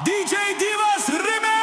DJ Divas Remix!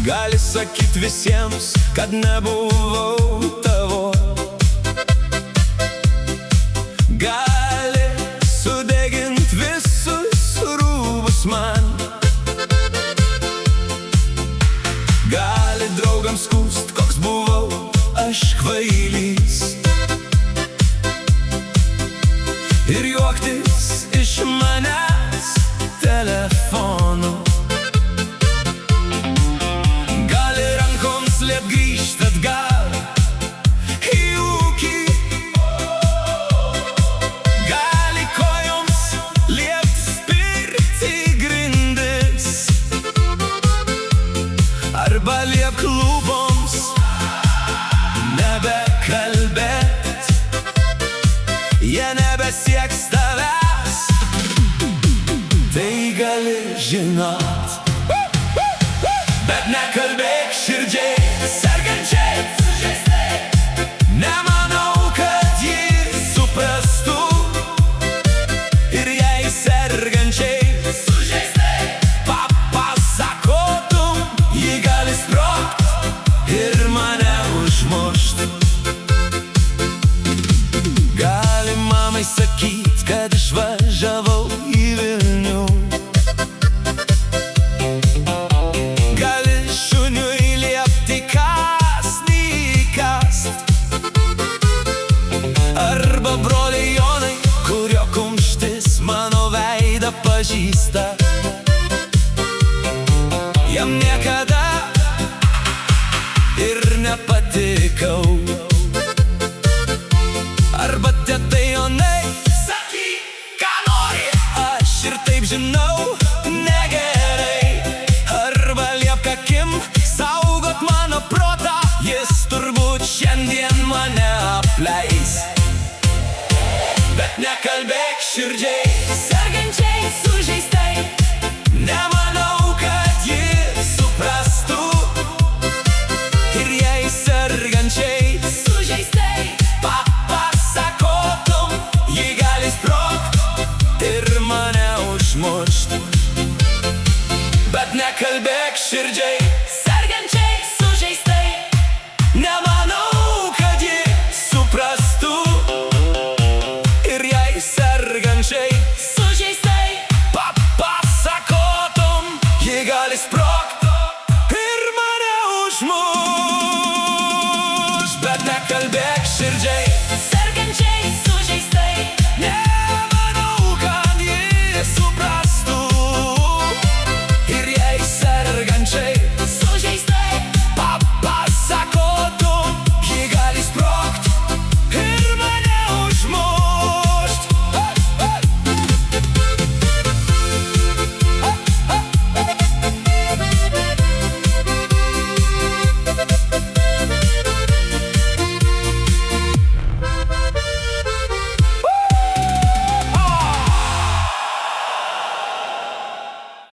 Gali sakyt visiems, kad nebuvau tavo. Gali sudegint visus rūbus man. Gali draugams skųst, koks buvau aš kvailys. Ir juoktis iš manęs telefonu. Grįžt atgal į ūkį. Gali kojoms liept spirti grindis. Arba liep kluboms nebekalbėt. Jie nebesieks tavęs. Tai gali žinot, bet nekalbėk širdžiai sergančiai, sužeistai. Nemanau, kad ji suprastų. Ir jei sergančiai, sužeistai, papasakotum, ji gali sprogt ir mane užmušt. Gali mamai sakyt, kad išvažiavau į Vilnių. Arba broliai Jonai, kurio kumštis mano veidą pažįsta. Jam niekada ir nepatikau. Arba tėtai Jonai, sakyk, ką nori. Aš ir taip žinau, negerai. Arba liepk akim saugot mano protą. Jis turbūt šiandien mane apleis. Bet nekalbėk širdžiai sergančiai, sužeistai. Nemanau, kad ji suprastų. Ir jei sergančiai, sužeistai, papasakotum, ji gali sprogt ir mane užmušt. Bet nekalbėk širdžiai